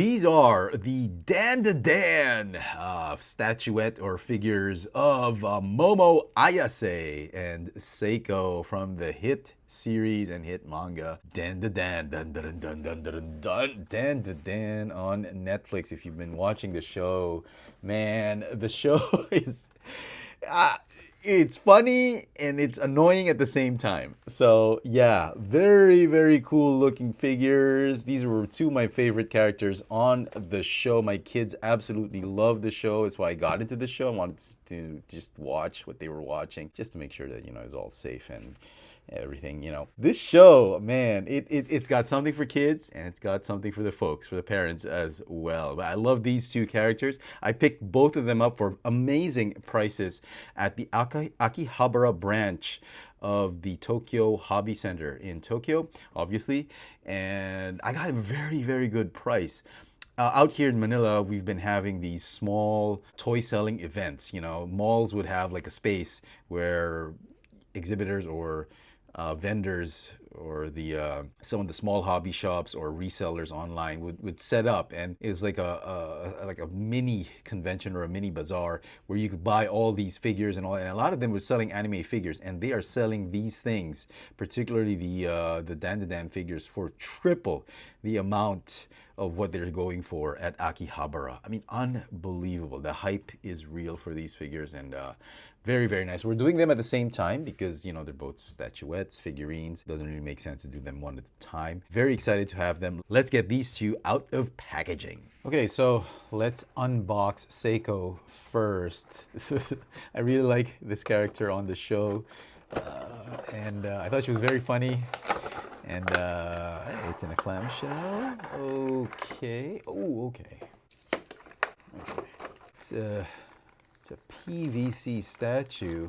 These are the DanDaDan statuette or figures of Momo Ayase and Seiko from the hit series and hit manga DanDaDan, DanDaDan on Netflix. If you've been watching the show, man, the show is... it's funny and it's annoying at the same time. So yeah, very, very cool looking figures. These were two of my favorite characters on the show. My kids absolutely love the show. That's why I got into the show. I wanted to just watch what they were watching, just to make sure that, you know, it's all safe and everything, you know. This show, man, it's got something for kids and it's got something for the folks, for the parents as well. But I love these two characters. I picked both of them up for amazing prices at the Akihabara branch of the Tokyo Hobby Center in Tokyo, obviously, and I got a very, very good price. Out here in Manila, we've been having these small toy selling events. You know, malls would have like a space where exhibitors or vendors or the some of the small hobby shops or resellers online would set up, and it's like a mini convention or a mini bazaar where you could buy all these figures and all, and a lot of them were selling anime figures, and they are selling these things, particularly the DanDaDan figures, for triple the amount of what they're going for at Akihabara. I mean, unbelievable. The hype is real for these figures, and very, very nice. We're doing them at the same time because, you know, they're both statuettes, figurines. Doesn't really make sense to do them one at a time. Very excited to have them. Let's get these two out of packaging. Okay, so let's unbox Seiko first. I really like this character on the show, and I thought she was very funny. And it's in a clamshell. Okay. Oh, okay. It's a PVC statue.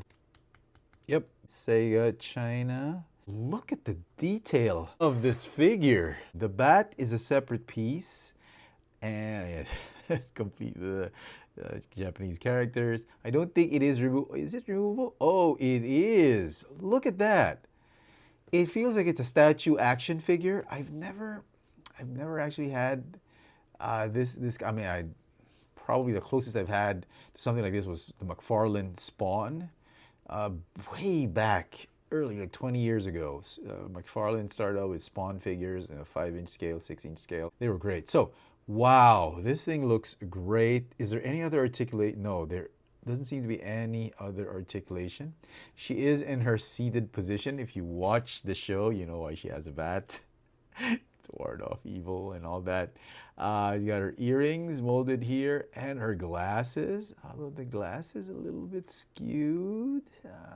Yep. Sega China. Look at the detail of this figure. The bat is a separate piece, and it's complete with the Japanese characters. I don't think it is removable. Is it removable? Oh, it is. Look at that. It feels like it's a statue action figure. I've never actually had this. I mean, probably the closest I've had to something like this was the McFarlane Spawn, way back early, like 20 years ago. McFarlane started out with Spawn figures in a 5-inch scale, 6-inch scale. They were great. So, wow, this thing looks great. Is there any other articulate? No, there doesn't seem to be any other articulation. She is in her seated position. If you watch the show, you know why she has a bat. To ward off evil and all that. You got her earrings molded here and her glasses. Although the glasses a little bit skewed.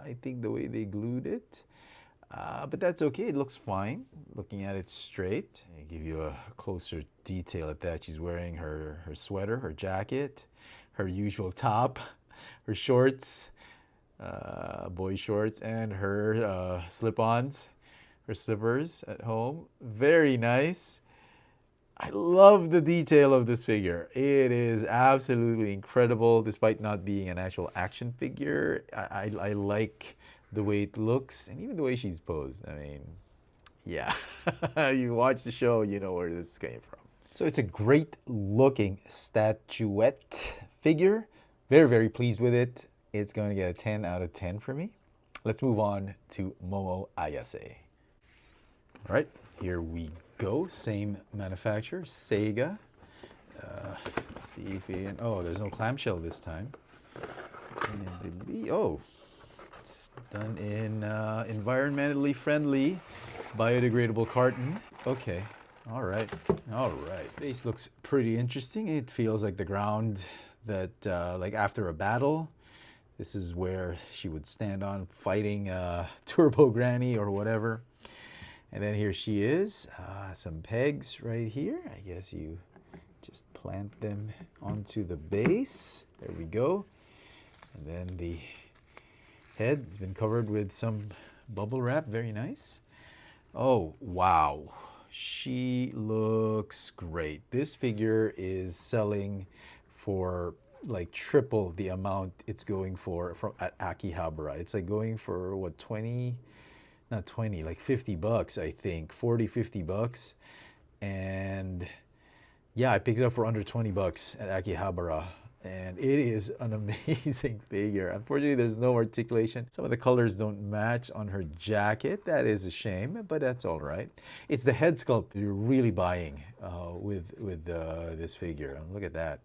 I think the way they glued it. But that's okay. It looks fine. Looking at it straight. I give you a closer detail at that. She's wearing her sweater, her jacket, her usual top, her shorts, boy shorts, and her slip-ons, her slippers at home. Very nice. I love the detail of this figure. It is absolutely incredible, despite not being an actual action figure. I like the way it looks, and even the way she's posed. I mean, yeah. You watch the show, you know where this came from. So it's a great looking statuette figure. Very, very pleased with it. It's going to get a 10 out of 10 for me. Let's move on to Momo Ayase. All right, here we go. Same manufacturer, Sega. Let's see if we can... Oh, there's no clamshell this time. Oh, it's done in environmentally friendly, biodegradable carton. Okay, all right, all right. Base looks pretty interesting. It feels like the ground that, like after a battle, this is where she would stand on fighting Turbo Granny or whatever. And then here she is, some pegs right here. I guess you just plant them onto the base. There we go. And then the head has been covered with some bubble wrap. Very nice. Oh, wow. She looks great. This figure is selling for like triple the amount it's going for from at Akihabara. It's like going for what, 20, not 20, like $50, I think, 40, $50. And Yeah, I picked it up for under 20 bucks at Akihabara. And it is an amazing figure. Unfortunately, there's no articulation. Some of the colors don't match on her jacket. That is a shame, but that's all right. It's the head sculpt you're really buying with this figure. Look at that.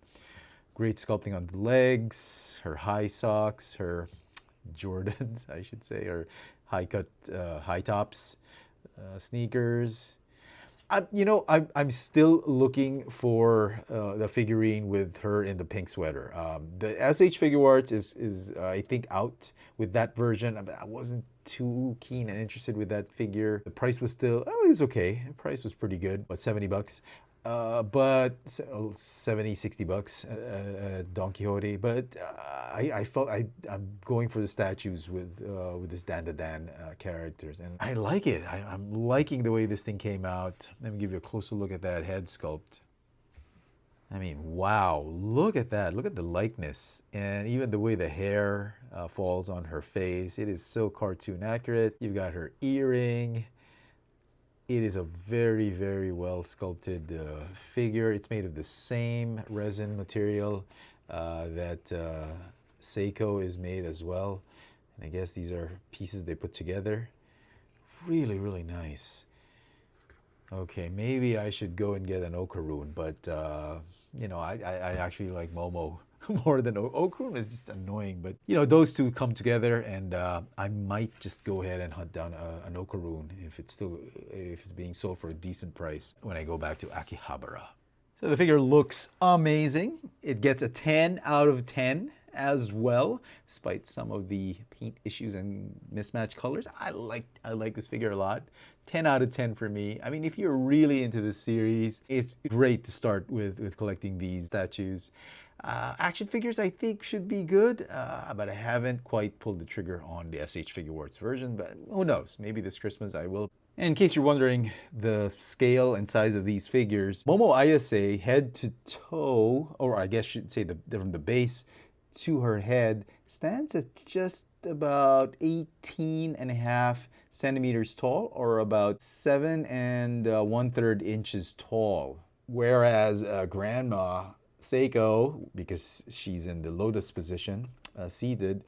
Great sculpting on the legs, her high socks, her Jordans, I should say, or high cut, high tops, sneakers. I'm still looking for the figurine with her in the pink sweater. The SH Figure Arts is I think out with that version. I wasn't too keen and interested with that figure. The price was still, oh, it was okay. The price was pretty good, about 70 bucks. But 70, 60 bucks Don Quixote. But I felt I'm going for the statues with this DanDaDan characters, and I like it. I'm liking the way this thing came out. Let me give you a closer look at that head sculpt. I mean, wow, look at that. Look at the likeness, and even the way the hair falls on her face. It is so cartoon accurate. You've got her earring. It is a very, very well sculpted figure. It's made of the same resin material that Seiko is made as well. And I guess these are pieces they put together. Really, really nice. Okay, maybe I should go and get an Okarun, but you know, I actually like Momo more than Okarun is just annoying. But you know, those two come together, and I might just go ahead and hunt down an Okarun if it's being sold for a decent price when I go back to Akihabara. So the figure looks amazing. It gets a 10 out of 10 as well, despite some of the paint issues and mismatched colors. I like this figure a lot. 10 out of 10 for me. I mean, if you're really into this series, it's great to start with collecting these statues. Action figures I think should be good, but I haven't quite pulled the trigger on the SH Figure Arts version, but who knows, maybe this Christmas I will. And in case you're wondering the scale and size of these figures, Momo Ayase head to toe, or I guess you should say from the base to her head, stands at just about 18.5 centimeters tall, or about 7 1/3 inches tall. Whereas Grandma Seiko, because she's in the lotus position, seated,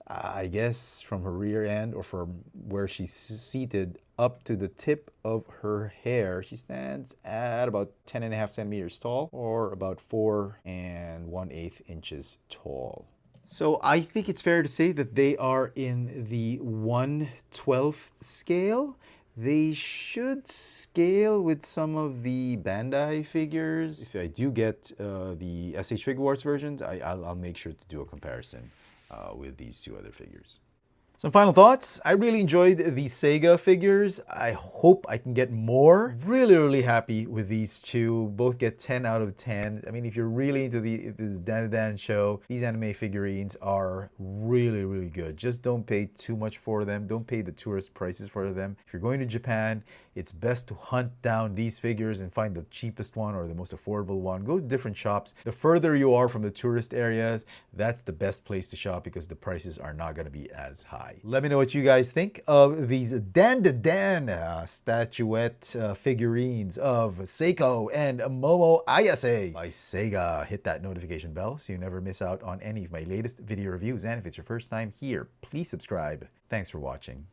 I guess from her rear end or from where she's seated up to the tip of her hair, she stands at about 10.5 centimeters tall, or about 4 1/8 inches tall. So I think it's fair to say that they are in the 1/12 scale. They should scale with some of the Bandai figures. If I do get the SH Figure Arts versions, I'll make sure to do a comparison with these two other figures. Some final thoughts. I really enjoyed the Sega figures. I hope I can get more. Really, really happy with these two. Both get 10 out of 10. I mean, if you're really into the DanDaDan show, these anime figurines are really, really good. Just don't pay too much for them. Don't pay the tourist prices for them. If you're going to Japan, it's best to hunt down these figures and find the cheapest one or the most affordable one. Go to different shops. The further you are from the tourist areas, that's the best place to shop because the prices are not going to be as high. Let me know what you guys think of these DanDaDan statuette figurines of Seiko and Momo Ayase by Sega. Hit that notification bell so you never miss out on any of my latest video reviews. And if it's your first time here, please subscribe. Thanks for watching.